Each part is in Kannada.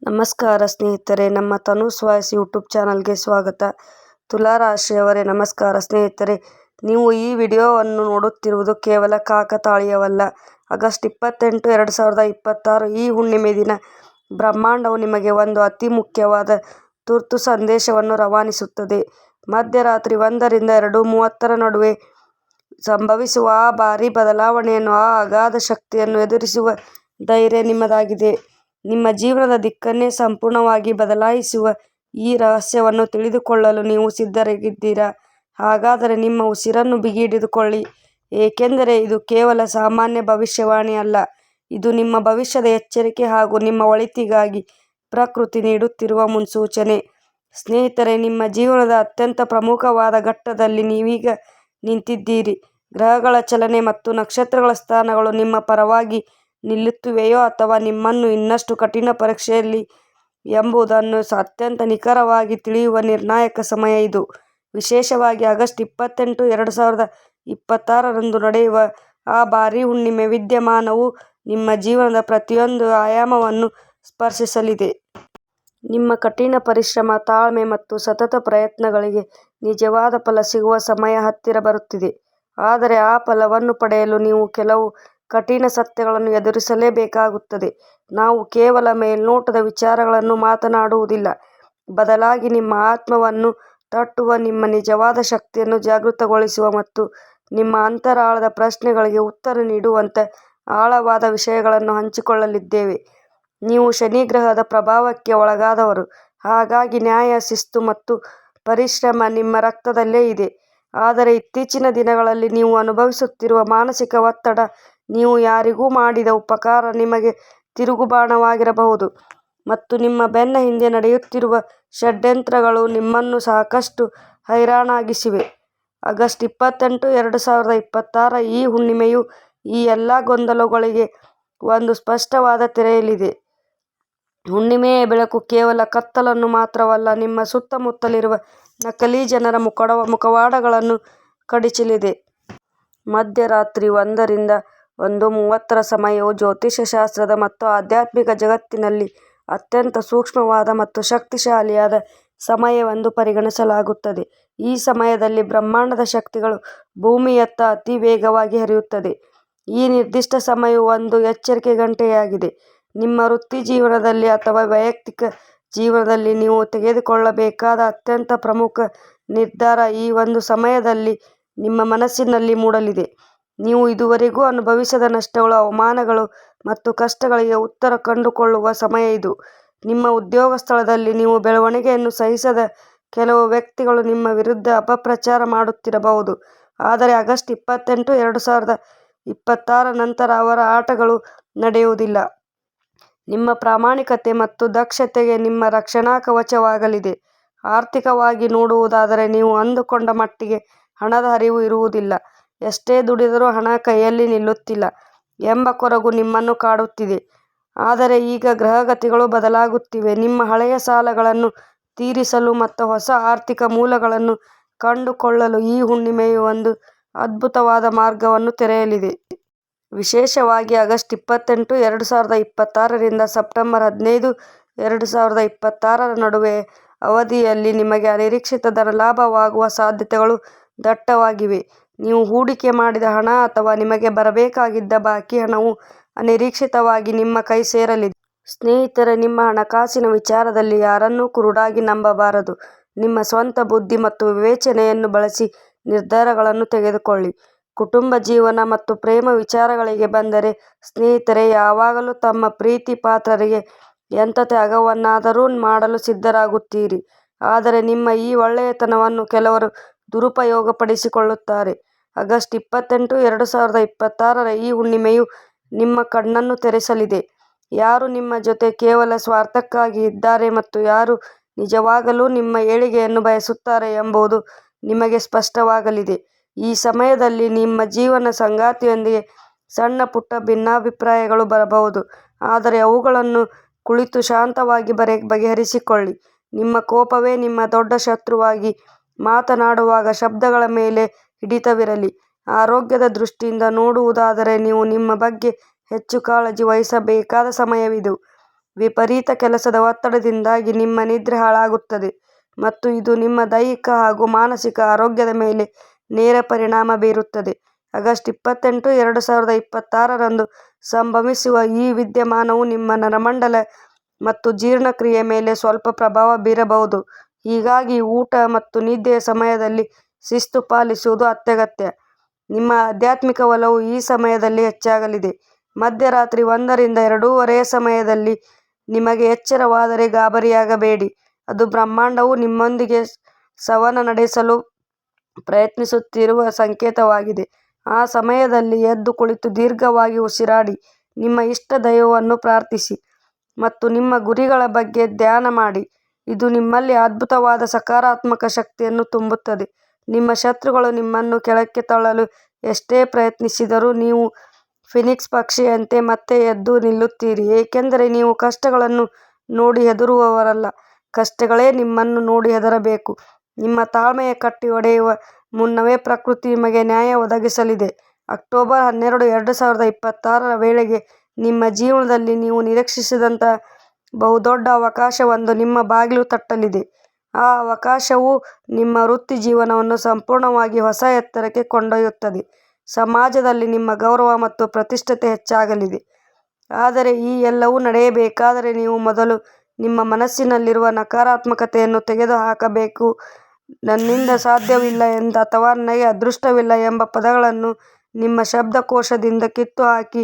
ನಮಸ್ಕಾರ ಸ್ನೇಹಿತರೆ, ನಮ್ಮ ತನೂಸ್ ವಾಯ್ಸ್ ಯೂಟ್ಯೂಬ್ ಚಾನಲ್ಗೆ ಸ್ವಾಗತ. ತುಲಾ ರಾಶಿಯವರೇ ನಮಸ್ಕಾರ ಸ್ನೇಹಿತರೆ. ನೀವು ಈ ವಿಡಿಯೋವನ್ನು ನೋಡುತ್ತಿರುವುದು ಕೇವಲ ಕಾಕತಾಳೀಯವಲ್ಲ. ಆಗಸ್ಟ್ 28, 2026 ಈ ಹುಣ್ಣಿಮೆ ದಿನ ಬ್ರಹ್ಮಾಂಡವು ನಿಮಗೆ ಒಂದು ಅತಿ ಮುಖ್ಯವಾದ ತುರ್ತು ಸಂದೇಶವನ್ನು ರವಾನಿಸುತ್ತದೆ. ಮಧ್ಯರಾತ್ರಿ 1 ರಿಂದ 2:30 ನಡುವೆ ಸಂಭವಿಸುವ ಆ ಭಾರೀ ಬದಲಾವಣೆಯನ್ನು, ಆ ಅಗಾಧ ಶಕ್ತಿಯನ್ನು ಎದುರಿಸುವ ಧೈರ್ಯ ನಿಮ್ಮದಾಗಿದೆ. ನಿಮ್ಮ ಜೀವನದ ದಿಕ್ಕನ್ನೇ ಸಂಪೂರ್ಣವಾಗಿ ಬದಲಾಯಿಸುವ ಈ ರಹಸ್ಯವನ್ನು ತಿಳಿದುಕೊಳ್ಳಲು ನೀವು ಸಿದ್ಧರಾಗಿದ್ದೀರಾ? ಹಾಗಾದರೆ ನಿಮ್ಮ ಉಸಿರನ್ನು ಬಿಗಿ ಹಿಡಿದುಕೊಳ್ಳಿ, ಏಕೆಂದರೆ ಇದು ಕೇವಲ ಸಾಮಾನ್ಯ ಭವಿಷ್ಯವಾಣಿ ಅಲ್ಲ. ಇದು ನಿಮ್ಮ ಭವಿಷ್ಯದ ಎಚ್ಚರಿಕೆ ಹಾಗೂ ನಿಮ್ಮ ಒಳಿತಿಗಾಗಿ ಪ್ರಕೃತಿ ನೀಡುತ್ತಿರುವ ಮುನ್ಸೂಚನೆ. ಸ್ನೇಹಿತರೆ, ನಿಮ್ಮ ಜೀವನದ ಅತ್ಯಂತ ಪ್ರಮುಖವಾದ ಘಟ್ಟದಲ್ಲಿ ನೀವೀಗ ನಿಂತಿದ್ದೀರಿ. ಗ್ರಹಗಳ ಚಲನೆ ಮತ್ತು ನಕ್ಷತ್ರಗಳ ಸ್ಥಾನಗಳು ನಿಮ್ಮ ಪರವಾಗಿ ನಿಲ್ಲುತ್ತಿವೆಯೋ ಅಥವಾ ನಿಮ್ಮನ್ನು ಇನ್ನಷ್ಟು ಕಠಿಣ ಪರೀಕ್ಷೆಯಲ್ಲಿ ಎಂಬುದನ್ನು ಅತ್ಯಂತ ನಿಖರವಾಗಿ ತಿಳಿಯುವ ನಿರ್ಣಾಯಕ ಸಮಯ ಇದು. ವಿಶೇಷವಾಗಿ ಆಗಸ್ಟ್ 28, 2026 ನಡೆಯುವ ಆ ಭಾರೀ ಹುಣ್ಣಿಮೆ ವಿದ್ಯಮಾನವು ನಿಮ್ಮ ಜೀವನದ ಪ್ರತಿಯೊಂದು ಆಯಾಮವನ್ನು ಸ್ಪರ್ಶಿಸಲಿದೆ. ನಿಮ್ಮ ಕಠಿಣ ಪರಿಶ್ರಮ, ತಾಳ್ಮೆ ಮತ್ತು ಸತತ ಪ್ರಯತ್ನಗಳಿಗೆ ನಿಜವಾದ ಫಲ ಸಿಗುವ ಸಮಯ ಹತ್ತಿರ ಬರುತ್ತಿದೆ. ಆದರೆ ಆ ಫಲವನ್ನು ಪಡೆಯಲು ನೀವು ಕೆಲವು ಕಠಿಣ ಸತ್ಯಗಳನ್ನು ಎದುರಿಸಲೇಬೇಕಾಗುತ್ತದೆ. ನಾವು ಕೇವಲ ಮೇಲ್ನೋಟದ ವಿಚಾರಗಳನ್ನು ಮಾತನಾಡುವುದಿಲ್ಲ, ಬದಲಾಗಿ ನಿಮ್ಮ ಆತ್ಮವನ್ನು ತಟ್ಟುವ, ನಿಮ್ಮ ನಿಜವಾದ ಶಕ್ತಿಯನ್ನು ಜಾಗೃತಗೊಳಿಸುವ ಮತ್ತು ನಿಮ್ಮ ಅಂತರಾಳದ ಪ್ರಶ್ನೆಗಳಿಗೆ ಉತ್ತರ ನೀಡುವಂಥ ಆಳವಾದ ವಿಷಯಗಳನ್ನು ಹಂಚಿಕೊಳ್ಳಲಿದ್ದೇವೆ. ನೀವು ಶನಿ ಗ್ರಹದ ಪ್ರಭಾವಕ್ಕೆ ಒಳಗಾದವರು, ಹಾಗಾಗಿ ನ್ಯಾಯ, ಶಿಸ್ತು ಮತ್ತು ಪರಿಶ್ರಮ ನಿಮ್ಮ ರಕ್ತದಲ್ಲೇ ಇದೆ. ಆದರೆ ಇತ್ತೀಚಿನ ದಿನಗಳಲ್ಲಿ ನೀವು ಅನುಭವಿಸುತ್ತಿರುವ ಮಾನಸಿಕ ಒತ್ತಡ, ನೀವು ಯಾರಿಗೂ ಮಾಡಿದ ಉಪಕಾರ ನಿಮಗೆ ತಿರುಗುಬಾಣವಾಗಿರಬಹುದು ಮತ್ತು ನಿಮ್ಮ ಬೆನ್ನ ಹಿಂದೆ ನಡೆಯುತ್ತಿರುವ ಷಡ್ಯಂತ್ರಗಳು ನಿಮ್ಮನ್ನು ಸಾಕಷ್ಟು ಹೈರಾಣಾಗಿಸಿವೆ. ಆಗಸ್ಟ್ 28, 2026 ಈ ಹುಣ್ಣಿಮೆಯು ಈ ಎಲ್ಲ ಗೊಂದಲಗಳಿಗೆ ಒಂದು ಸ್ಪಷ್ಟವಾದ ತೆರೆಯಲಿದೆ. ಹುಣ್ಣಿಮೆಯ ಬೆಳಕು ಕೇವಲ ಕತ್ತಲನ್ನು ಮಾತ್ರವಲ್ಲ, ನಿಮ್ಮ ಸುತ್ತಮುತ್ತಲಿರುವ ನಕಲಿ ಜನರ ಮುಖವಾಡಗಳನ್ನು ಕಳಚಲಿದೆ. ಮಧ್ಯರಾತ್ರಿ 1 ರಿಂದ 1:30 ಸಮಯವು ಜ್ಯೋತಿಷ್ಯಶಾಸ್ತ್ರದ ಮತ್ತು ಆಧ್ಯಾತ್ಮಿಕ ಜಗತ್ತಿನಲ್ಲಿ ಅತ್ಯಂತ ಸೂಕ್ಷ್ಮವಾದ ಮತ್ತು ಶಕ್ತಿಶಾಲಿಯಾದ ಸಮಯವೆಂದು ಪರಿಗಣಿಸಲಾಗುತ್ತದೆ. ಈ ಸಮಯದಲ್ಲಿ ಬ್ರಹ್ಮಾಂಡದ ಶಕ್ತಿಗಳು ಭೂಮಿಯತ್ತ ಅತಿ ವೇಗವಾಗಿ ಹರಿಯುತ್ತವೆ. ಈ ನಿರ್ದಿಷ್ಟ ಸಮಯವು ಒಂದು ಎಚ್ಚರಿಕೆ ಗಂಟೆಯಾಗಿದೆ. ನಿಮ್ಮ ವೃತ್ತಿ ಜೀವನದಲ್ಲಿ ಅಥವಾ ವೈಯಕ್ತಿಕ ಜೀವನದಲ್ಲಿ ನೀವು ತೆಗೆದುಕೊಳ್ಳಬೇಕಾದ ಅತ್ಯಂತ ಪ್ರಮುಖ ನಿರ್ಧಾರ ಈ ಒಂದು ಸಮಯದಲ್ಲಿ ನಿಮ್ಮ ಮನಸ್ಸಿನಲ್ಲಿ ಮೂಡಲಿದೆ. ನೀವು ಇದುವರೆಗೂ ಅನುಭವಿಸಿದ ನಷ್ಟಗಳು, ಅವಮಾನಗಳು ಮತ್ತು ಕಷ್ಟಗಳಿಗೆ ಉತ್ತರ ಕಂಡುಕೊಳ್ಳುವ ಸಮಯ ಇದು. ನಿಮ್ಮ ಉದ್ಯೋಗ ಸ್ಥಳದಲ್ಲಿ ನೀವು ಬೆಳವಣಿಗೆಯನ್ನು ಸಹಿಸದ ಕೆಲವು ವ್ಯಕ್ತಿಗಳು ನಿಮ್ಮ ವಿರುದ್ಧ ಅಪಪ್ರಚಾರ ಮಾಡುತ್ತಿರಬಹುದು. ಆದರೆ ಆಗಸ್ಟ್ 28, 2026 ನಂತರ ಅವರ ಆಟಗಳು ನಡೆಯುವುದಿಲ್ಲ. ನಿಮ್ಮ ಪ್ರಾಮಾಣಿಕತೆ ಮತ್ತು ದಕ್ಷತೆಗೆ ನಿಮ್ಮ ರಕ್ಷಣಾ ಕವಚವಾಗಲಿದೆ. ಆರ್ಥಿಕವಾಗಿ ನೋಡುವುದಾದರೆ, ನೀವು ಅಂದುಕೊಂಡ ಮಟ್ಟಿಗೆ ಹಣದ ಹರಿವು ಇರುವುದಿಲ್ಲ. ಎಷ್ಟೇ ದುಡಿದರೂ ಹಣ ಕೈಯಲ್ಲಿ ನಿಲ್ಲುತ್ತಿಲ್ಲ ಎಂಬ ಕೊರಗು ನಿಮ್ಮನ್ನು ಕಾಡುತ್ತಿದೆ. ಆದರೆ ಈಗ ಗ್ರಹಗತಿಗಳು ಬದಲಾಗುತ್ತಿವೆ. ನಿಮ್ಮ ಹಳೆಯ ಸಾಲಗಳನ್ನು ತೀರಿಸಲು ಮತ್ತು ಹೊಸ ಆರ್ಥಿಕ ಮೂಲಗಳನ್ನು ಕಂಡುಕೊಳ್ಳಲು ಈ ಹುಣ್ಣಿಮೆಯು ಒಂದು ಅದ್ಭುತವಾದ ಮಾರ್ಗವನ್ನು ತೆರೆಯಲಿದೆ. ವಿಶೇಷವಾಗಿ ಆಗಸ್ಟ್ 28, 2026 ರಿಂದ ಸೆಪ್ಟೆಂಬರ್ 15, 2026 ನಡುವೆ ಅವಧಿಯಲ್ಲಿ ನಿಮಗೆ ಅನಿರೀಕ್ಷಿತ ಧನಲಾಭವಾಗುವ ಸಾಧ್ಯತೆಗಳು ದಟ್ಟವಾಗಿವೆ. ನೀವು ಹೂಡಿಕೆ ಮಾಡಿದ ಹಣ ಅಥವಾ ನಿಮಗೆ ಬರಬೇಕಾಗಿದ್ದ ಬಾಕಿ ಹಣವು ಅನಿರೀಕ್ಷಿತವಾಗಿ ನಿಮ್ಮ ಕೈ ಸೇರಲಿದೆ. ಸ್ನೇಹಿತರೆ, ನಿಮ್ಮ ಹಣಕಾಸಿನ ವಿಚಾರದಲ್ಲಿ ಯಾರನ್ನೂ ಕುರುಡಾಗಿ ನಂಬಬಾರದು. ನಿಮ್ಮ ಸ್ವಂತ ಬುದ್ಧಿ ಮತ್ತು ವಿವೇಚನೆಯನ್ನು ಬಳಸಿ ನಿರ್ಧಾರಗಳನ್ನು ತೆಗೆದುಕೊಳ್ಳಿ. ಕುಟುಂಬ ಜೀವನ ಮತ್ತು ಪ್ರೇಮ ವಿಚಾರಗಳಿಗೆ ಬಂದರೆ, ಸ್ನೇಹಿತರೆ ಯಾವಾಗಲೂ ತಮ್ಮ ಪ್ರೀತಿ ಪಾತ್ರರಿಗೆ ಎಂಥ ತ್ಯಾಗವನ್ನಾದರೂ ಮಾಡಲು ಸಿದ್ಧರಾಗುತ್ತೀರಿ. ಆದರೆ ನಿಮ್ಮ ಈ ಒಳ್ಳೆಯತನವನ್ನು ಕೆಲವರು ದುರುಪಯೋಗಪಡಿಸಿಕೊಳ್ಳುತ್ತಾರೆ. ಆಗಸ್ಟ್ 28, 2026 ಈ ಹುಣ್ಣಿಮೆಯು ನಿಮ್ಮ ಕಣ್ಣನ್ನು ತೆರೆಸಲಿದೆ. ಯಾರು ನಿಮ್ಮ ಜೊತೆ ಕೇವಲ ಸ್ವಾರ್ಥಕ್ಕಾಗಿ ಇದ್ದಾರೆ ಮತ್ತು ಯಾರು ನಿಜವಾಗಲೂ ನಿಮ್ಮ ಏಳಿಗೆಯನ್ನು ಬಯಸುತ್ತಾರೆ ಎಂಬುದು ನಿಮಗೆ ಸ್ಪಷ್ಟವಾಗಲಿದೆ. ಈ ಸಮಯದಲ್ಲಿ ನಿಮ್ಮ ಜೀವನ ಸಂಗಾತಿಯೊಂದಿಗೆ ಸಣ್ಣ ಪುಟ್ಟ ಭಿನ್ನಾಭಿಪ್ರಾಯಗಳು ಬರಬಹುದು, ಆದರೆ ಅವುಗಳನ್ನು ಕುಳಿತು ಶಾಂತವಾಗಿ ಬಗೆಹರಿಸಿಕೊಳ್ಳಿ. ನಿಮ್ಮ ಕೋಪವೇ ನಿಮ್ಮ ದೊಡ್ಡ ಶತ್ರುವಾಗಿ ಮಾತನಾಡುವಾಗ ಶಬ್ದಗಳ ಮೇಲೆ ಹಿಡಿತವಿರಲಿ. ಆರೋಗ್ಯದ ದೃಷ್ಟಿಯಿಂದ ನೋಡುವುದಾದರೆ, ನೀವು ನಿಮ್ಮ ಬಗ್ಗೆ ಹೆಚ್ಚು ಕಾಳಜಿ ವಹಿಸಬೇಕಾದ ಸಮಯವಿದು. ವಿಪರೀತ ಕೆಲಸದ ಒತ್ತಡದಿಂದಾಗಿ ನಿಮ್ಮ ನಿದ್ರೆ ಹಾಳಾಗುತ್ತದೆ ಮತ್ತು ಇದು ನಿಮ್ಮ ದೈಹಿಕ ಹಾಗೂ ಮಾನಸಿಕ ಆರೋಗ್ಯದ ಮೇಲೆ ನೇರ ಪರಿಣಾಮ ಬೀರುತ್ತದೆ. ಆಗಸ್ಟ್ 28, 2026ರಂದು ಸಂಭವಿಸುವ ಈ ವಿದ್ಯಮಾನವು ನಿಮ್ಮ ನರಮಂಡಲ ಮತ್ತು ಜೀರ್ಣಕ್ರಿಯೆ ಮೇಲೆ ಸ್ವಲ್ಪ ಪ್ರಭಾವ ಬೀರಬಹುದು. ಹೀಗಾಗಿ ಊಟ ಮತ್ತು ನಿದ್ದೆಯ ಸಮಯದಲ್ಲಿ ಶಿಸ್ತು ಪಾಲಿಸುವುದು ಅತ್ಯಗತ್ಯ. ನಿಮ್ಮ ಆಧ್ಯಾತ್ಮಿಕ ಒಲವು ಈ ಸಮಯದಲ್ಲಿ ಹೆಚ್ಚಾಗಲಿದೆ. ಮಧ್ಯರಾತ್ರಿ 1ರಿಂದ 2:30 ಸಮಯದಲ್ಲಿ ನಿಮಗೆ ಎಚ್ಚರವಾದರೆ ಗಾಬರಿಯಾಗಬೇಡಿ. ಅದು ಬ್ರಹ್ಮಾಂಡವು ನಿಮ್ಮೊಂದಿಗೆ ಸಂವಹನ ನಡೆಸಲು ಪ್ರಯತ್ನಿಸುತ್ತಿರುವ ಸಂಕೇತವಾಗಿದೆ. ಆ ಸಮಯದಲ್ಲಿ ಎದ್ದು ಕುಳಿತು ದೀರ್ಘವಾಗಿ ಉಸಿರಾಡಿ, ನಿಮ್ಮ ಇಷ್ಟ ದೈವವನ್ನು ಪ್ರಾರ್ಥಿಸಿ ಮತ್ತು ನಿಮ್ಮ ಗುರಿಗಳ ಬಗ್ಗೆ ಧ್ಯಾನ ಮಾಡಿ. ಇದು ನಿಮ್ಮಲ್ಲಿ ಅದ್ಭುತವಾದ ಸಕಾರಾತ್ಮಕ ಶಕ್ತಿಯನ್ನು ತುಂಬುತ್ತದೆ. ನಿಮ್ಮ ಶತ್ರುಗಳು ನಿಮ್ಮನ್ನು ಕೆಳಕ್ಕೆ ತಳ್ಳಲು ಎಷ್ಟೇ ಪ್ರಯತ್ನಿಸಿದರೂ ನೀವು ಫೀನಿಕ್ಸ್ ಪಕ್ಷಿಯಂತೆ ಮತ್ತೆ ಎದ್ದು ನಿಲ್ಲುತ್ತೀರಿ, ಏಕೆಂದರೆ ನೀವು ಕಷ್ಟಗಳನ್ನು ನೋಡಿ ಹೆದರುವವರಲ್ಲ, ಕಷ್ಟಗಳೇ ನಿಮ್ಮನ್ನು ನೋಡಿ ಹೆದರಬೇಕು. ನಿಮ್ಮ ತಾಳ್ಮೆಯ ಕಟ್ಟಿ ಒಡೆಯುವ ಮುನ್ನವೇ ಪ್ರಕೃತಿ ನಿಮಗೆ ನ್ಯಾಯ ಒದಗಿಸಲಿದೆ. ಅಕ್ಟೋಬರ್ 12, 2026ರ ವೇಳೆಗೆ ನಿಮ್ಮ ಜೀವನದಲ್ಲಿ ನೀವು ನಿರೀಕ್ಷಿಸದಂತಹ ಬಹುದೊಡ್ಡ ಅವಕಾಶವೊಂದು ನಿಮ್ಮ ಬಾಗಿಲು ತಟ್ಟಲಿದೆ. ಆ ಅವಕಾಶವು ನಿಮ್ಮ ವೃತ್ತಿ ಜೀವನವನ್ನು ಸಂಪೂರ್ಣವಾಗಿ ಹೊಸ ಎತ್ತರಕ್ಕೆ ಕೊಂಡೊಯ್ಯುತ್ತದೆ. ಸಮಾಜದಲ್ಲಿ ನಿಮ್ಮ ಗೌರವ ಮತ್ತು ಪ್ರತಿಷ್ಠೆ ಹೆಚ್ಚಾಗಲಿದೆ. ಆದರೆ ಈ ಎಲ್ಲವೂ ನಡೆಯಬೇಕಾದರೆ ನೀವು ಮೊದಲು ನಿಮ್ಮ ಮನಸ್ಸಿನಲ್ಲಿರುವ ನಕಾರಾತ್ಮಕತೆಯನ್ನು ತೆಗೆದುಹಾಕಬೇಕು. ನನ್ನಿಂದ ಸಾಧ್ಯವಿಲ್ಲ ಅಥವಾ ನನಗೆ ಅದೃಷ್ಟವಿಲ್ಲ ಎಂಬ ಪದಗಳನ್ನು ನಿಮ್ಮ ಶಬ್ದಕೋಶದಿಂದ ಕಿತ್ತುಹಾಕಿ.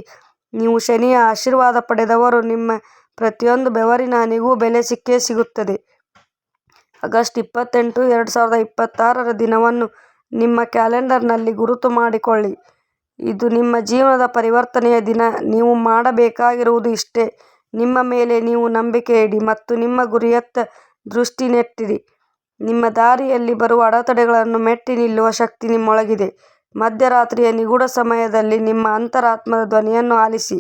ನೀವು ಶನಿಯ ಆಶೀರ್ವಾದ ಪಡೆದವರು. ನಿಮ್ಮ ಪ್ರತಿಯೊಂದು ಬೆವರಿನ ಹನಿಗೂ ಬೆಲೆ ಸಿಕ್ಕೇ ಸಿಗುತ್ತದೆ. ಆಗಸ್ಟ್ 28, 2026ರ ದಿನವನ್ನು ನಿಮ್ಮ ಕ್ಯಾಲೆಂಡರ್ನಲ್ಲಿ ಗುರುತು ಮಾಡಿಕೊಳ್ಳಿ. ಇದು ನಿಮ್ಮ ಜೀವನದ ಪರಿವರ್ತನೆಯ ದಿನ. ನೀವು ಮಾಡಬೇಕಾಗಿರುವುದು ಇಷ್ಟೇ: ನಿಮ್ಮ ಮೇಲೆ ನೀವು ನಂಬಿಕೆ ಇಡಿ ಮತ್ತು ನಿಮ್ಮ ಗುರಿಯತ್ತ ದೃಷ್ಟಿ ನೆಟ್ಟಿರಿ. ನಿಮ್ಮ ದಾರಿಯಲ್ಲಿ ಬರುವ ಅಡೆತಡೆಗಳನ್ನು ಮೆಟ್ಟಿ ನಿಲ್ಲುವ ಶಕ್ತಿ ನಿಮ್ಮೊಳಗಿದೆ. ಮಧ್ಯರಾತ್ರಿಯ ನಿಗೂಢ ಸಮಯದಲ್ಲಿ ನಿಮ್ಮ ಅಂತರಾತ್ಮದ ಧ್ವನಿಯನ್ನು ಆಲಿಸಿ.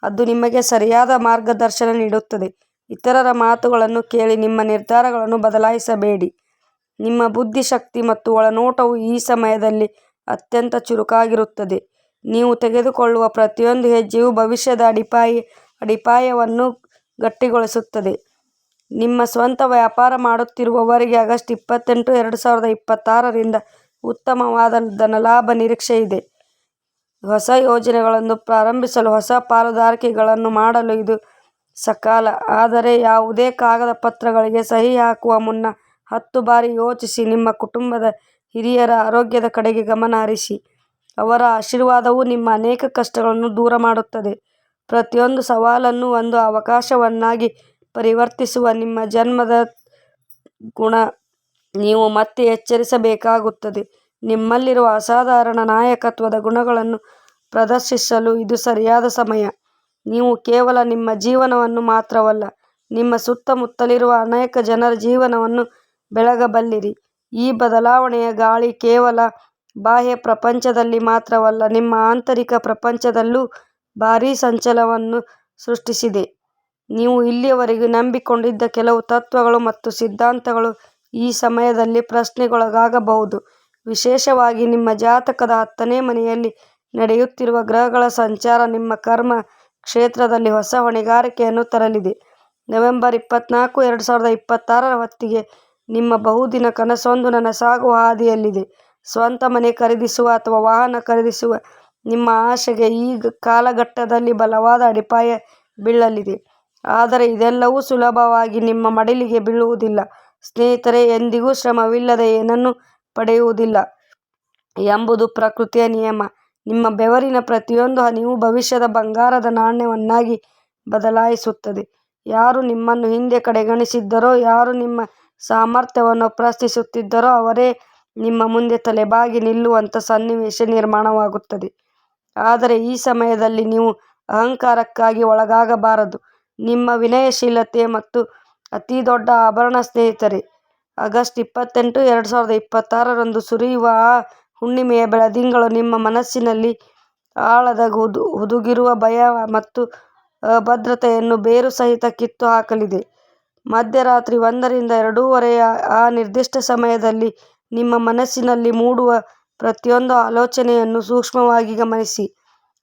ಅದು ನಿಮಗೆ ಸರಿಯಾದ ಮಾರ್ಗದರ್ಶನ ನೀಡುತ್ತದೆ. ಇತರರ ಮಾತುಗಳನ್ನು ಕೇಳಿ ನಿಮ್ಮ ನಿರ್ಧಾರಗಳನ್ನು ಬದಲಾಯಿಸಬೇಡಿ. ನಿಮ್ಮ ಬುದ್ಧಿಶಕ್ತಿ ಮತ್ತು ಒಳನೋಟವು ಈ ಸಮಯದಲ್ಲಿ ಅತ್ಯಂತ ಚುರುಕಾಗಿರುತ್ತದೆ. ನೀವು ತೆಗೆದುಕೊಳ್ಳುವ ಪ್ರತಿಯೊಂದು ಹೆಜ್ಜೆಯೂ ಭವಿಷ್ಯದ ಅಡಿಪಾಯವನ್ನು ಗಟ್ಟಿಗೊಳಿಸುತ್ತದೆ. ನಿಮ್ಮ ಸ್ವಂತ ವ್ಯಾಪಾರ ಮಾಡುತ್ತಿರುವವರಿಗೆ ಆಗಸ್ಟ್ 28, 2026ರಿಂದ ಉತ್ತಮವಾದ ಧನಲಾಭ ನಿರೀಕ್ಷೆಯಿದೆ. ಹೊಸ ಯೋಜನೆಗಳನ್ನು ಪ್ರಾರಂಭಿಸಲು, ಹೊಸ ಪಾಲುದಾರಿಕೆಗಳನ್ನು ಮಾಡಲು ಇದು ಸಕಾಲ. ಆದರೆ ಯಾವುದೇ ಕಾಗದ ಪತ್ರಗಳಿಗೆ ಸಹಿ ಹಾಕುವ ಮುನ್ನ 10 ಬಾರಿ ಯೋಚಿಸಿ. ನಿಮ್ಮ ಕುಟುಂಬದ ಹಿರಿಯರ ಆರೋಗ್ಯದ ಕಡೆಗೆ ಗಮನ ಹರಿಸಿ. ಅವರ ಆಶೀರ್ವಾದವು ನಿಮ್ಮ ಅನೇಕ ಕಷ್ಟಗಳನ್ನು ದೂರ ಮಾಡುತ್ತದೆ. ಪ್ರತಿಯೊಂದು ಸವಾಲನ್ನು ಒಂದು ಅವಕಾಶವನ್ನಾಗಿ ಪರಿವರ್ತಿಸುವ ನಿಮ್ಮ ಜನ್ಮದ ಗುಣ. ನೀವು ಮತ್ತೆ ಎಚ್ಚರಿಸಬೇಕಾಗುತ್ತದೆ. ನಿಮ್ಮಲ್ಲಿರುವ ಅಸಾಧಾರಣ ನಾಯಕತ್ವದ ಗುಣಗಳನ್ನು ಪ್ರದರ್ಶಿಸಲು ಇದು ಸರಿಯಾದ ಸಮಯ. ನೀವು ಕೇವಲ ನಿಮ್ಮ ಜೀವನವನ್ನು ಮಾತ್ರವಲ್ಲ, ನಿಮ್ಮ ಸುತ್ತಮುತ್ತಲಿರುವ ಅನೇಕ ಜನರ ಜೀವನವನ್ನು ಬೆಳಗಬಲ್ಲಿರಿ. ಈ ಬದಲಾವಣೆಯ ಗಾಳಿ ಕೇವಲ ಬಾಹ್ಯ ಪ್ರಪಂಚದಲ್ಲಿ ಮಾತ್ರವಲ್ಲ, ನಿಮ್ಮ ಆಂತರಿಕ ಪ್ರಪಂಚದಲ್ಲೂ ಭಾರೀ ಸಂಚಲನವನ್ನು ಸೃಷ್ಟಿಸಿದೆ. ನೀವು ಇಲ್ಲಿಯವರೆಗೆ ನಂಬಿಕೊಂಡಿದ್ದ ಕೆಲವು ತತ್ವಗಳು ಮತ್ತು ಸಿದ್ಧಾಂತಗಳು ಈ ಸಮಯದಲ್ಲಿ ಪ್ರಶ್ನೆಗೊಳಗಾಗಬಹುದು. ವಿಶೇಷವಾಗಿ ನಿಮ್ಮ ಜಾತಕದ 10ನೇ ಮನೆಯಲ್ಲಿ ನಡೆಯುತ್ತಿರುವ ಗ್ರಹಗಳ ಸಂಚಾರ ನಿಮ್ಮ ಕರ್ಮ ಕ್ಷೇತ್ರದಲ್ಲಿ ಹೊಸ ಹೊಣೆಗಾರಿಕೆಯನ್ನು ತರಲಿದೆ. ನವೆಂಬರ್ 24, 2026ರ ಹೊತ್ತಿಗೆ ನಿಮ್ಮ ಬಹುದಿನ ಕನಸೊಂದು ನನಸಾಗುವ ಹಾದಿಯಲ್ಲಿದೆ. ಸ್ವಂತ ಮನೆ ಖರೀದಿಸುವ ಅಥವಾ ವಾಹನ ಖರೀದಿಸುವ ನಿಮ್ಮ ಆಶೆಗೆ ಈ ಕಾಲಘಟ್ಟದಲ್ಲಿ ಬಲವಾದ ಅಡಿಪಾಯ ಬೀಳಲಿದೆ. ಆದರೆ ಇದೆಲ್ಲವೂ ಸುಲಭವಾಗಿ ನಿಮ್ಮ ಮಡಿಲಿಗೆ ಬೀಳುವುದಿಲ್ಲ. ಸ್ನೇಹಿತರೆ, ಎಂದಿಗೂ ಶ್ರಮವಿಲ್ಲದೆ ಏನನ್ನೂ ಪಡೆಯುವುದಿಲ್ಲ ಎಂಬುದು ಪ್ರಕೃತಿಯ ನಿಯಮ. ನಿಮ್ಮ ಬೆವರಿನ ಪ್ರತಿಯೊಂದು ಹನಿಯೂ ಭವಿಷ್ಯದ ಬಂಗಾರದ ನಾಣ್ಯವನ್ನಾಗಿ ಬದಲಾಯಿಸುತ್ತದೆ. ಯಾರು ನಿಮ್ಮನ್ನು ಹಿಂದೆ ಕಡೆಗಣಿಸಿದ್ದರೋ, ಯಾರು ನಿಮ್ಮ ಸಾಮರ್ಥ್ಯವನ್ನು ಪ್ರಶ್ನಿಸುತ್ತಿದ್ದರೋ ಅವರೇ ನಿಮ್ಮ ಮುಂದೆ ತಲೆಬಾಗಿ ನಿಲ್ಲುವಂಥ ಸನ್ನಿವೇಶ ನಿರ್ಮಾಣವಾಗುತ್ತದೆ. ಆದರೆ ಈ ಸಮಯದಲ್ಲಿ ನೀವು ಅಹಂಕಾರಕ್ಕಾಗಿ ಒಳಗಾಗಬಾರದು. ನಿಮ್ಮ ವಿನಯಶೀಲತೆ ಮತ್ತು ಅತಿದೊಡ್ಡ ಆಭರಣ. ಸ್ನೇಹಿತರೆ, ಆಗಸ್ಟ್ 28, 2026ರಂದು ಸುರಿಯುವ ಆ ಹುಣ್ಣಿಮೆಯ ಬೆಳದಿಂಗಳು ನಿಮ್ಮ ಮನಸ್ಸಿನಲ್ಲಿ ಆಳದ ಹುದುಗಿರುವ ಭಯ ಮತ್ತು ಅಭದ್ರತೆಯನ್ನು ಬೇರು ಸಹಿತ ಕಿತ್ತು ಹಾಕಲಿದೆ. ಮಧ್ಯರಾತ್ರಿ 1ರಿಂದ 2:30 ಆ ನಿರ್ದಿಷ್ಟ ಸಮಯದಲ್ಲಿ ನಿಮ್ಮ ಮನಸ್ಸಿನಲ್ಲಿ ಮೂಡುವ ಪ್ರತಿಯೊಂದು ಆಲೋಚನೆಯನ್ನು ಸೂಕ್ಷ್ಮವಾಗಿ ಗಮನಿಸಿ.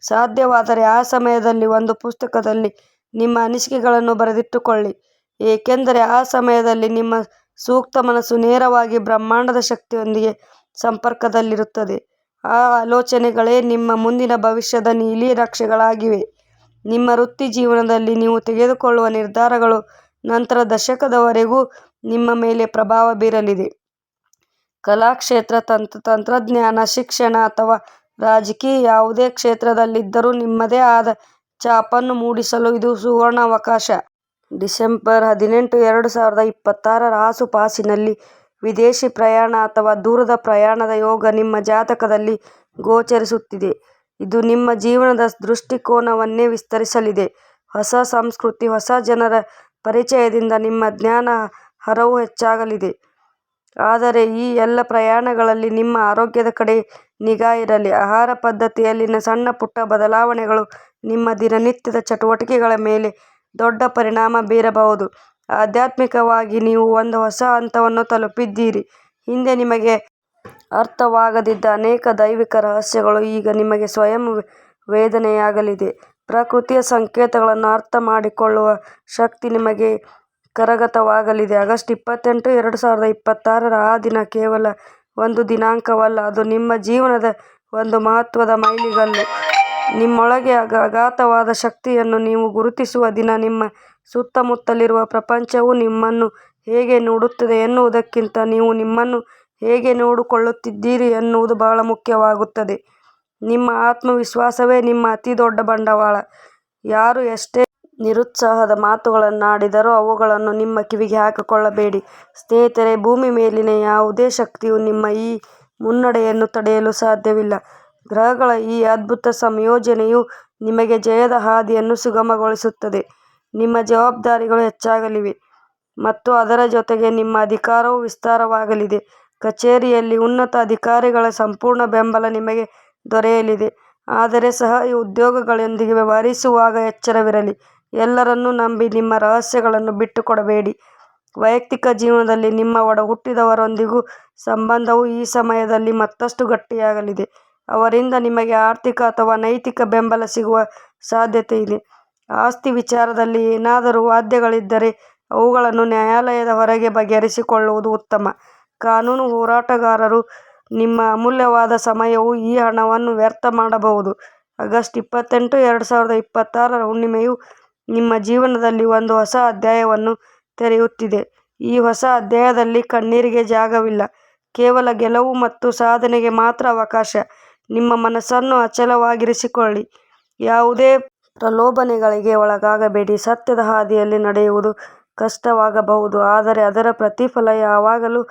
ಸಾಧ್ಯವಾದರೆ ಆ ಸಮಯದಲ್ಲಿ ಒಂದು ಪುಸ್ತಕದಲ್ಲಿ ನಿಮ್ಮ ಅನಿಸಿಕೆಗಳನ್ನು ಬರೆದಿಟ್ಟುಕೊಳ್ಳಿ, ಏಕೆಂದರೆ ಆ ಸಮಯದಲ್ಲಿ ನಿಮ್ಮ ಸೂಕ್ತ ಮನಸ್ಸು ನೇರವಾಗಿ ಬ್ರಹ್ಮಾಂಡದ ಶಕ್ತಿಯೊಂದಿಗೆ ಸಂಪರ್ಕದಲ್ಲಿರುತ್ತದೆ. ಆ ಆಲೋಚನೆಗಳೇ ನಿಮ್ಮ ಮುಂದಿನ ಭವಿಷ್ಯದ ನೀಲಿ ನಕ್ಷೆಗಳಾಗಿವೆ. ನಿಮ್ಮ ವೃತ್ತಿ ಜೀವನದಲ್ಲಿ ನೀವು ತೆಗೆದುಕೊಳ್ಳುವ ನಿರ್ಧಾರಗಳು ನಂತರ ದಶಕದವರೆಗೂ ನಿಮ್ಮ ಮೇಲೆ ಪ್ರಭಾವ ಬೀರಲಿದೆ. ಕಲಾಕ್ಷೇತ್ರ, ತಂತ್ರಜ್ಞಾನ, ಶಿಕ್ಷಣ ಅಥವಾ ರಾಜಕೀಯ ಯಾವುದೇ ಕ್ಷೇತ್ರದಲ್ಲಿದ್ದರೂ ನಿಮ್ಮದೇ ಆದ ಛಾಪನ್ನು ಮೂಡಿಸಲು ಇದು ಸುವರ್ಣಾವಕಾಶ. ಡಿಸೆಂಬರ್ 18, 2026ರ ಆಸುಪಾಸಿನಲ್ಲಿ ವಿದೇಶಿ ಪ್ರಯಾಣ ಅಥವಾ ದೂರದ ಪ್ರಯಾಣದ ಯೋಗ ನಿಮ್ಮ ಜಾತಕದಲ್ಲಿ ಗೋಚರಿಸುತ್ತಿದೆ. ಇದು ನಿಮ್ಮ ಜೀವನದ ದೃಷ್ಟಿಕೋನವನ್ನೇ ವಿಸ್ತರಿಸಲಿದೆ. ಹೊಸ ಸಂಸ್ಕೃತಿ, ಹೊಸ ಜನರ ಪರಿಚಯದಿಂದ ನಿಮ್ಮ ಜ್ಞಾನ ಹರವು ಹೆಚ್ಚಾಗಲಿದೆ. ಆದರೆ ಈ ಎಲ್ಲ ಪ್ರಯಾಣಗಳಲ್ಲಿ ನಿಮ್ಮ ಆರೋಗ್ಯದ ಕಡೆ ನಿಗಾ ಇರಲಿ. ಆಹಾರ ಪದ್ಧತಿಯಲ್ಲಿನ ಸಣ್ಣ ಪುಟ್ಟ ಬದಲಾವಣೆಗಳು ನಿಮ್ಮ ದಿನನಿತ್ಯದ ಚಟುವಟಿಕೆಗಳ ಮೇಲೆ ದೊಡ್ಡ ಪರಿಣಾಮ ಬೀರಬಹುದು. ಆಧ್ಯಾತ್ಮಿಕವಾಗಿ ನೀವು ಒಂದು ಹೊಸ ಹಂತವನ್ನು ತಲುಪಿದ್ದೀರಿ. ಹಿಂದೆ ನಿಮಗೆ ಅರ್ಥವಾಗದಿದ್ದ ಅನೇಕ ದೈವಿಕ ರಹಸ್ಯಗಳು ಈಗ ನಿಮಗೆ ಸ್ವಯಂ ವೇದನೆಯಾಗಲಿದೆ. ಪ್ರಕೃತಿಯ ಸಂಕೇತಗಳನ್ನು ಅರ್ಥ ಮಾಡಿಕೊಳ್ಳುವ ಶಕ್ತಿ ನಿಮಗೆ ಕರಗತವಾಗಲಿದೆ. ಆಗಸ್ಟ್ 28, 2026ರ ಆ ದಿನ ಕೇವಲ ಒಂದು ದಿನಾಂಕವಲ್ಲ, ಅದು ನಿಮ್ಮ ಜೀವನದ ಒಂದು ಮಹತ್ವದ ಮೈಲಿಗಲ್ಲು. ನಿಮ್ಮೊಳಗೆ ಅಗಾಧವಾದ ಶಕ್ತಿಯನ್ನು ನೀವು ಗುರುತಿಸುವ ದಿನ. ನಿಮ್ಮ ಸುತ್ತಮುತ್ತಲಿರುವ ಪ್ರಪಂಚವು ನಿಮ್ಮನ್ನು ಹೇಗೆ ನೋಡುತ್ತದೆ ಎನ್ನುವುದಕ್ಕಿಂತ ನೀವು ನಿಮ್ಮನ್ನು ಹೇಗೆ ನೋಡಿಕೊಳ್ಳುತ್ತಿದ್ದೀರಿ ಎನ್ನುವುದು ಬಹಳ ಮುಖ್ಯವಾಗುತ್ತದೆ. ನಿಮ್ಮ ಆತ್ಮವಿಶ್ವಾಸವೇ ನಿಮ್ಮ ಅತಿದೊಡ್ಡ ಬಂಡವಾಳ. ಯಾರು ಎಷ್ಟೇ ನಿರುತ್ಸಾಹದ ಮಾತುಗಳನ್ನಾಡಿದರೂ ಅವುಗಳನ್ನು ನಿಮ್ಮ ಕಿವಿಗೆ ಹಾಕಿಕೊಳ್ಳಬೇಡಿ. ಸ್ನೇಹಿತರೆ, ಭೂಮಿ ಮೇಲಿನ ಯಾವುದೇ ಶಕ್ತಿಯೂ ನಿಮ್ಮ ಈ ಮುನ್ನಡೆಯನ್ನು ತಡೆಯಲು ಸಾಧ್ಯವಿಲ್ಲ. ಗ್ರಹಗಳ ಈ ಅದ್ಭುತ ಸಂಯೋಜನೆಯು ನಿಮಗೆ ಜಯದ ಹಾದಿಯನ್ನು ಸುಗಮಗೊಳಿಸುತ್ತದೆ. ನಿಮ್ಮ ಜವಾಬ್ದಾರಿಗಳು ಹೆಚ್ಚಾಗಲಿವೆ ಮತ್ತು ಅದರ ಜೊತೆಗೆ ನಿಮ್ಮ ಅಧಿಕಾರವೂ ವಿಸ್ತಾರವಾಗಲಿದೆ. ಕಚೇರಿಯಲ್ಲಿ ಉನ್ನತ ಅಧಿಕಾರಿಗಳ ಸಂಪೂರ್ಣ ಬೆಂಬಲ ನಿಮಗೆ ದೊರೆಯಲಿದೆ. ಆದರೆ ಸಹ ಉದ್ಯೋಗಿಗಳೊಂದಿಗೆ ವ್ಯವಹರಿಸುವಾಗ ಎಚ್ಚರವಿರಲಿ. ಎಲ್ಲರನ್ನೂ ನಂಬಿ ನಿಮ್ಮ ರಹಸ್ಯಗಳನ್ನು ಬಿಟ್ಟುಕೊಡಬೇಡಿ. ವೈಯಕ್ತಿಕ ಜೀವನದಲ್ಲಿ ನಿಮ್ಮ ಒಡಹುಟ್ಟಿದವರೊಂದಿಗೂ ಸಂಬಂಧವು ಈ ಸಮಯದಲ್ಲಿ ಮತ್ತಷ್ಟು ಗಟ್ಟಿಯಾಗಲಿದೆ. ಅವರಿಂದ ನಿಮಗೆ ಆರ್ಥಿಕ ಅಥವಾ ನೈತಿಕ ಬೆಂಬಲ ಸಿಗುವ ಸಾಧ್ಯತೆ ಇದೆ. ಆಸ್ತಿ ವಿಚಾರದಲ್ಲಿ ಏನಾದರೂ ವಾದಗಳಿದ್ದರೆ ಅವುಗಳನ್ನು ನ್ಯಾಯಾಲಯದ ಹೊರಗೆ ಬಗೆಹರಿಸಿಕೊಳ್ಳುವುದು ಉತ್ತಮ. ಕಾನೂನು ಹೋರಾಟಗಾರರು, ನಿಮ್ಮ ಅಮೂಲ್ಯವಾದ ಸಮಯವು ಈ ಹಣವನ್ನು ವ್ಯರ್ಥ ಮಾಡಬಹುದು. ಆಗಸ್ಟ್ 28, 2026ರ ಹುಣ್ಣಿಮೆಯು ನಿಮ್ಮ ಜೀವನದಲ್ಲಿ ಒಂದು ಹೊಸ ಅಧ್ಯಾಯವನ್ನು ತೆರೆಯುತ್ತಿದೆ. ಈ ಹೊಸ ಅಧ್ಯಾಯದಲ್ಲಿ ಕಣ್ಣೀರಿಗೆ ಜಾಗವಿಲ್ಲ, ಕೇವಲ ಗೆಲುವು ಮತ್ತು ಸಾಧನೆಗೆ ಮಾತ್ರ ಅವಕಾಶ. ನಿಮ್ಮ ಮನಸ್ಸನ್ನು ಅಚಲವಾಗಿರಿಸಿಕೊಳ್ಳಿ. ಯಾವುದೇ ಪ್ರಲೋಭನೆಗಳಿಗೆ ಒಳಗಾಗಬೇಡಿ. ಸತ್ಯದ ಹಾದಿಯಲ್ಲಿ ನಡೆಯುವುದು ಕಷ್ಟವಾಗಬಹುದು, ಆದರೆ ಅದರ ಪ್ರತಿಫಲ ಯಾವಾಗಲೂ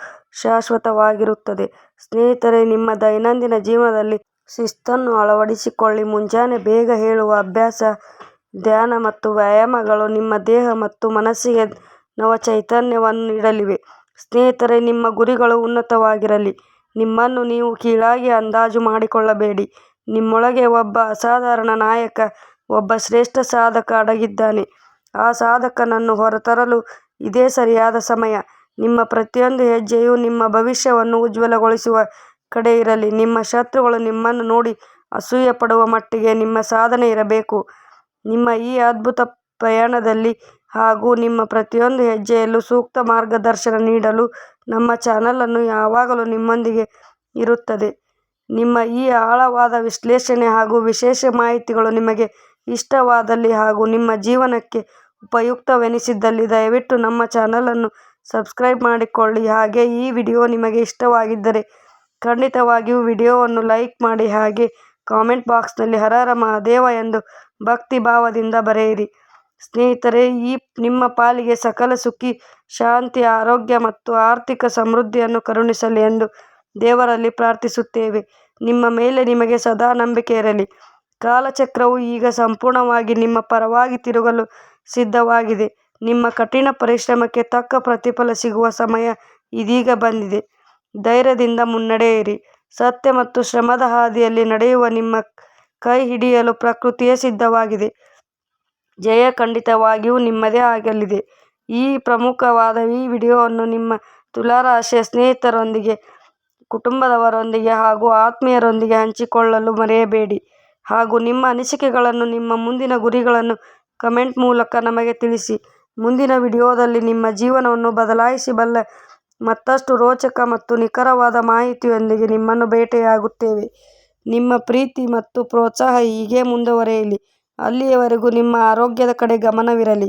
ಶಾಶ್ವತವಾಗಿರುತ್ತದೆ. ಸ್ನೇಹಿತರೆ, ನಿಮ್ಮ ದೈನಂದಿನ ಜೀವನದಲ್ಲಿ ಶಿಸ್ತನ್ನು ಅಳವಡಿಸಿಕೊಳ್ಳಿ. ಮುಂಜಾನೆ ಬೇಗ ಏಳುವ ಅಭ್ಯಾಸ, ಧ್ಯಾನ ಮತ್ತು ವ್ಯಾಯಾಮಗಳು ನಿಮ್ಮ ದೇಹ ಮತ್ತು ಮನಸ್ಸಿಗೆ ನವಚೈತನ್ಯವನ್ನು ನೀಡಲಿವೆ. ಸ್ನೇಹಿತರೆ, ನಿಮ್ಮ ಗುರಿಗಳು ಉನ್ನತವಾಗಿರಲಿ. ನಿಮ್ಮನ್ನು ನೀವು ಕೀಳಾಗಿ ಅಂದಾಜು ಮಾಡಿಕೊಳ್ಳಬೇಡಿ. ನಿಮ್ಮೊಳಗೆ ಒಬ್ಬ ಅಸಾಧಾರಣ ನಾಯಕ, ಒಬ್ಬ ಶ್ರೇಷ್ಠ ಸಾಧಕ ಅಡಗಿದ್ದಾನೆ. ಆ ಸಾಧಕನನ್ನು ಹೊರತರಲು ಇದೇ ಸರಿಯಾದ ಸಮಯ. ನಿಮ್ಮ ಪ್ರತಿಯೊಂದು ಹೆಜ್ಜೆಯೂ ನಿಮ್ಮ ಭವಿಷ್ಯವನ್ನು ಉಜ್ವಲಗೊಳಿಸುವ ಕಡೆ ಇರಲಿ. ನಿಮ್ಮ ಶತ್ರುಗಳು ನಿಮ್ಮನ್ನು ನೋಡಿ ಅಸೂಯೆ ಪಡುವ ಮಟ್ಟಿಗೆ ನಿಮ್ಮ ಸಾಧನೆ ಇರಬೇಕು. ನಿಮ್ಮ ಈ ಅದ್ಭುತ ಪಯಣದಲ್ಲಿ ಹಾಗೂ ನಿಮ್ಮ ಪ್ರತಿಯೊಂದು ಹೆಜ್ಜೆಯಲ್ಲೂ ಸೂಕ್ತ ಮಾರ್ಗದರ್ಶನ ನೀಡಲು ನಮ್ಮ ಚಾನಲನ್ನು ಯಾವಾಗಲೂ ನಿಮ್ಮೊಂದಿಗೆ ಇರುತ್ತದೆ. ನಿಮ್ಮ ಈ ಆಳವಾದ ವಿಶ್ಲೇಷಣೆ ಹಾಗೂ ವಿಶೇಷ ಮಾಹಿತಿಗಳು ನಿಮಗೆ ಇಷ್ಟವಾದಲ್ಲಿ ಹಾಗೂ ನಿಮ್ಮ ಜೀವನಕ್ಕೆ ಉಪಯುಕ್ತವೆನಿಸಿದಲ್ಲಿ ದಯವಿಟ್ಟು ನಮ್ಮ ಚಾನಲನ್ನು ಸಬ್ಸ್ಕ್ರೈಬ್ ಮಾಡಿಕೊಳ್ಳಿ. ಹಾಗೆ ಈ ವಿಡಿಯೋ ನಿಮಗೆ ಇಷ್ಟವಾಗಿದ್ದರೆ ಖಂಡಿತವಾಗಿಯೂ ವಿಡಿಯೋವನ್ನು ಲೈಕ್ ಮಾಡಿ. ಹಾಗೆ ಕಾಮೆಂಟ್ ಬಾಕ್ಸ್ನಲ್ಲಿ ಹರ ಹರ ಮಹಾದೇವ ಎಂದು ಭಕ್ತಿ ಭಾವದಿಂದ ಬರೆಯಿರಿ. ಸ್ನೇಹಿತರೆ, ಈ ನಿಮ್ಮ ಪಾಲಿಗೆ ಸಕಲ ಸುಖಿ, ಶಾಂತಿ, ಆರೋಗ್ಯ ಮತ್ತು ಆರ್ಥಿಕ ಸಮೃದ್ಧಿಯನ್ನು ಕರುಣಿಸಲಿ ಎಂದು ದೇವರಲ್ಲಿ ಪ್ರಾರ್ಥಿಸುತ್ತೇವೆ. ನಿಮ್ಮ ಮೇಲೆ ನಿಮಗೆ ಸದಾ ನಂಬಿಕೆ ಇರಲಿ. ಕಾಲಚಕ್ರವು ಈಗ ಸಂಪೂರ್ಣವಾಗಿ ನಿಮ್ಮ ಪರವಾಗಿ ತಿರುಗಲು ಸಿದ್ಧವಾಗಿದೆ. ನಿಮ್ಮ ಕಠಿಣ ಪರಿಶ್ರಮಕ್ಕೆ ತಕ್ಕ ಪ್ರತಿಫಲ ಸಿಗುವ ಸಮಯ ಇದೀಗ ಬಂದಿದೆ. ಧೈರ್ಯದಿಂದ ಮುನ್ನಡೆಯಿರಿ. ಸತ್ಯ ಮತ್ತು ಶ್ರಮದ ಹಾದಿಯಲ್ಲಿ ನಡೆಯುವ ನಿಮ್ಮ ಕೈ ಹಿಡಿಯಲು ಪ್ರಕೃತಿಯೇ ಸಿದ್ಧವಾಗಿದೆ. ಜಯ ಖಂಡಿತವಾಗಿಯೂ ನಿಮ್ಮದೇ ಆಗಲಿದೆ. ಈ ಪ್ರಮುಖವಾದ ಈ ವಿಡಿಯೋವನ್ನು ನಿಮ್ಮ ತುಲಾರಾಶಿಯ ಸ್ನೇಹಿತರೊಂದಿಗೆ, ಕುಟುಂಬದವರೊಂದಿಗೆ ಹಾಗೂ ಆತ್ಮೀಯರೊಂದಿಗೆ ಹಂಚಿಕೊಳ್ಳಲು ಮರೆಯಬೇಡಿ. ಹಾಗೂ ನಿಮ್ಮ ಅನಿಸಿಕೆಗಳನ್ನು, ನಿಮ್ಮ ಮುಂದಿನ ಗುರಿಗಳನ್ನು ಕಮೆಂಟ್ ಮೂಲಕ ನಮಗೆ ತಿಳಿಸಿ. ಮುಂದಿನ ವಿಡಿಯೋದಲ್ಲಿ ನಿಮ್ಮ ಜೀವನವನ್ನು ಬದಲಾಯಿಸಬಲ್ಲ ಮತ್ತಷ್ಟು ರೋಚಕ ಮತ್ತು ನಿಖರವಾದ ಮಾಹಿತಿಯೊಂದಿಗೆ ನಿಮ್ಮನ್ನು ಭೇಟಿಯಾಗುತ್ತೇವೆ. ನಿಮ್ಮ ಪ್ರೀತಿ ಮತ್ತು ಪ್ರೋತ್ಸಾಹ ಹೀಗೆ ಮುಂದುವರಿಯಲಿ. ಅಲ್ಲಿಯವರೆಗೂ ನಿಮ್ಮ ಆರೋಗ್ಯದ ಕಡೆ ಗಮನವಿರಲಿ.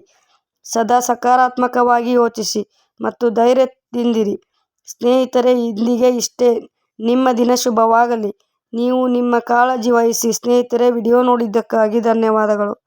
ಸದಾ ಸಕಾರಾತ್ಮಕವಾಗಿ ಯೋಚಿಸಿ ಮತ್ತು ಧೈರ್ಯದಿಂದಿರಿ. ಸ್ನೇಹಿತರೆ, ಇಂದಿಗೆ ಇಷ್ಟೇ. ನಿಮ್ಮ ದಿನ ಶುಭವಾಗಲಿ. ನೀವು ನಿಮ್ಮ ಕಾಳಜಿ ವಹಿಸಿ. ಸ್ನೇಹಿತರೆ, ವಿಡಿಯೋ ನೋಡಿದ್ದಕ್ಕಾಗಿ ಧನ್ಯವಾದಗಳು.